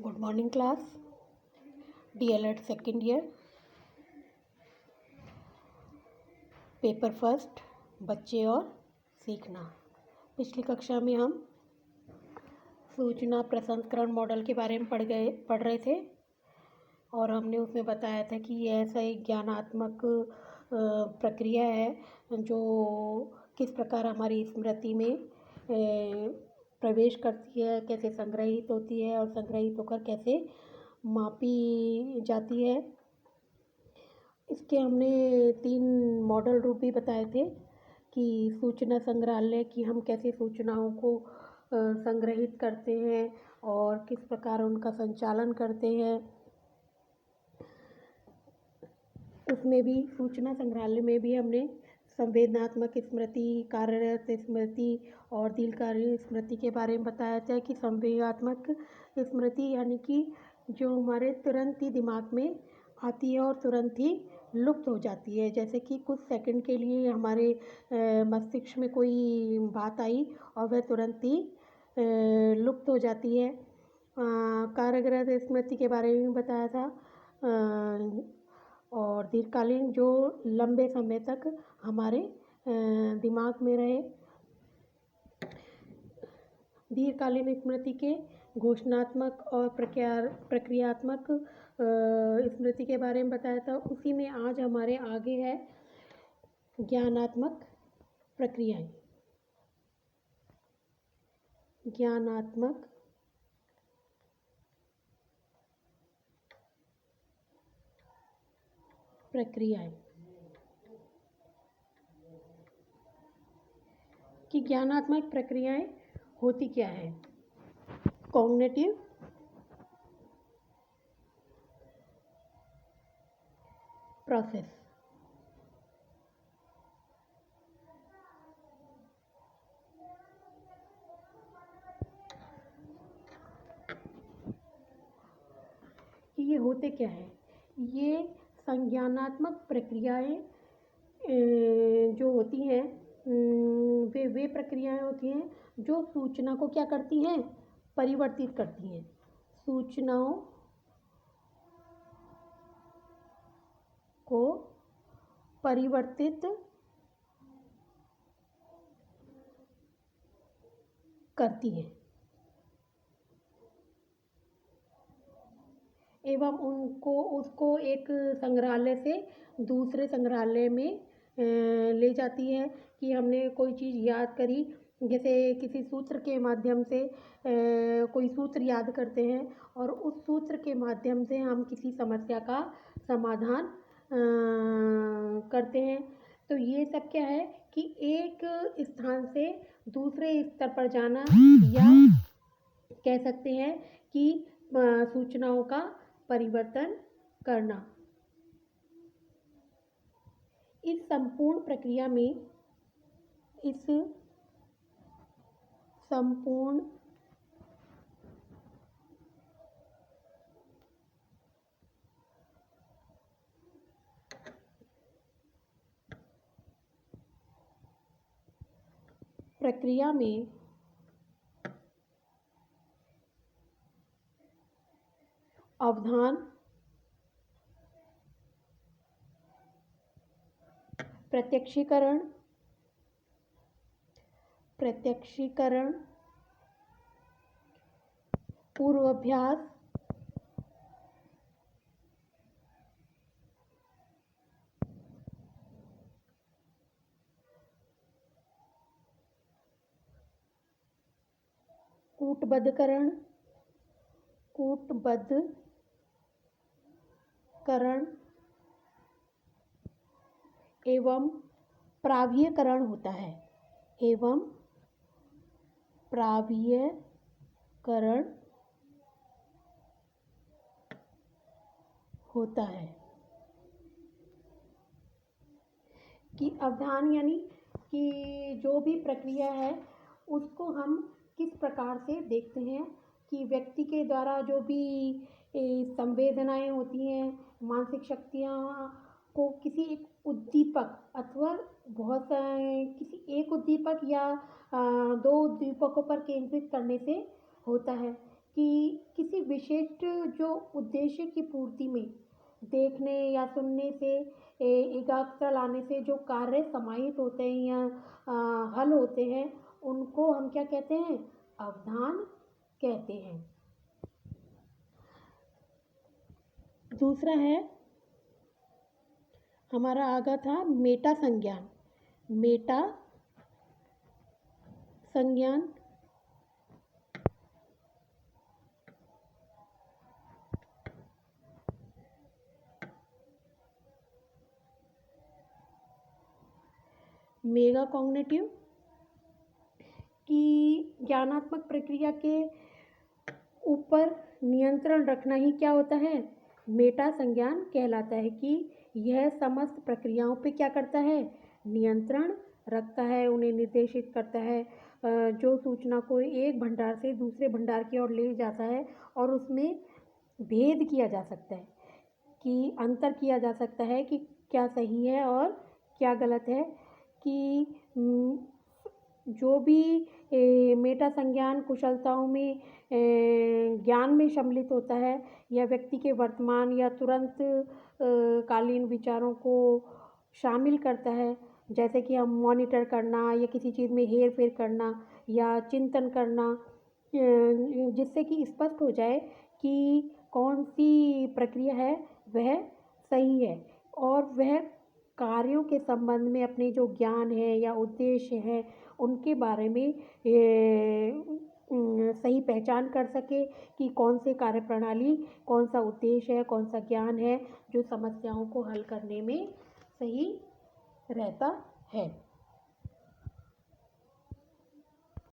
Good morning class. DLED second year, paper first, बच्चे और सीखना। पिछली कक्षा में हम सूचना प्रसंस्करण मॉडल के बारे में पढ़ रहे थे और हमने उसमें बताया था कि यह ऐसा एक ज्ञानात्मक प्रक्रिया है जो किस प्रकार हमारी स्मृति में प्रवेश करती है, कैसे संग्रहित होती है और संग्रहित होकर कैसे मापी जाती है। इसके हमने 3 मॉडल रूप भी बताए थे कि सूचना संग्रहालय की हम कैसे सूचनाओं को संग्रहित करते हैं और किस प्रकार उनका संचालन करते हैं। उसमें भी सूचना संग्रहालय में भी हमने संवेदनात्मक स्मृति, कार्यरत स्मृति और दीर्घकालीन स्मृति के बारे में बताया था कि संवेदनात्मक स्मृति यानी कि जो हमारे तुरंत ही दिमाग में आती है और तुरंत ही लुप्त हो जाती है। जैसे कि कुछ सेकंड के लिए हमारे मस्तिष्क में कोई बात आई और वह तुरंत ही लुप्त हो जाती है। कार्यरत स्मृति के बारे में बताया था और दीर्घकालीन जो लंबे समय तक हमारे दिमाग में रहे। दीर्घकालीन स्मृति के घोषणात्मक और प्रक्रियात्मक स्मृति के बारे में बताया था। उसी में आज हमारे आगे है ज्ञानात्मक प्रक्रियाएं। ज्ञानात्मक प्रक्रियाएं कि ज्ञानात्मक प्रक्रियाएं होती क्या है। कॉग्निटिव प्रोसेस, ये होते क्या है। ये संज्ञानात्मक प्रक्रियाएं जो होती हैं वे प्रक्रियाएं होती हैं जो सूचना को क्या करती हैं, परिवर्तित करती हैं। सूचनाओं को परिवर्तित करती हैं एवं उसको एक संग्रहालय से दूसरे संग्रहालय में ले जाती है। कि हमने कोई चीज़ याद करी, जैसे किसी सूत्र के माध्यम से कोई सूत्र याद करते हैं और उस सूत्र के माध्यम से हम किसी समस्या का समाधान करते हैं। तो ये सब क्या है कि एक स्थान से दूसरे स्तर पर जाना, या कह सकते हैं कि सूचनाओं का परिवर्तन करना। इस संपूर्ण प्रक्रिया में अवधान, प्रत्यक्षीकरण, पूर्वाभ्यास, कूटबद्धकरण एवं प्रावीयकरण होता है। कि अवधान यानी कि जो भी प्रक्रिया है उसको हम किस प्रकार से देखते हैं कि व्यक्ति के द्वारा जो भी संवेदनाएं होती हैं, मानसिक शक्तियाँ को किसी एक उद्दीपक अथवा किसी एक उद्दीपक या 2 उद्दीपकों पर केंद्रित करने से होता है। कि किसी विशिष्ट जो उद्देश्य की पूर्ति में देखने या सुनने से एकाग्रता लाने से जो कार्य समाहित होते हैं या हल होते हैं, उनको हम क्या कहते हैं? अवधान कहते हैं। दूसरा है, हमारा आगा था मेटा संज्ञान। मेटा संज्ञान मेगा कॉग्निटिव की ज्ञानात्मक प्रक्रिया के ऊपर नियंत्रण रखना ही क्या होता है? मेटा संज्ञान कहलाता है कि यह समस्त प्रक्रियाओं पे क्या करता है? नियंत्रण रखता है, उन्हें निर्देशित करता है। जो सूचना को एक भंडार से दूसरे भंडार की ओर ले जाता है और उसमें भेद किया जा सकता है, कि अंतर किया जा सकता है कि क्या सही है और क्या गलत है, कि जो भी मेटा संज्ञान कुशलताओं में ज्ञान में सम्मिलित होता है या व्यक्ति के वर्तमान या तुरंत कालीन विचारों को शामिल करता है, जैसे कि हम मॉनिटर करना या किसी चीज़ में हेर फेर करना या चिंतन करना, जिससे कि स्पष्ट हो जाए कि कौन सी प्रक्रिया है वह सही है और वह कार्यों के संबंध में अपने जो ज्ञान है या उद्देश्य है उनके बारे में सही पहचान कर सके कि कौन से कार्यप्रणाली, कौन सा उद्देश्य है, कौन सा ज्ञान है जो समस्याओं को हल करने में सही रहता है।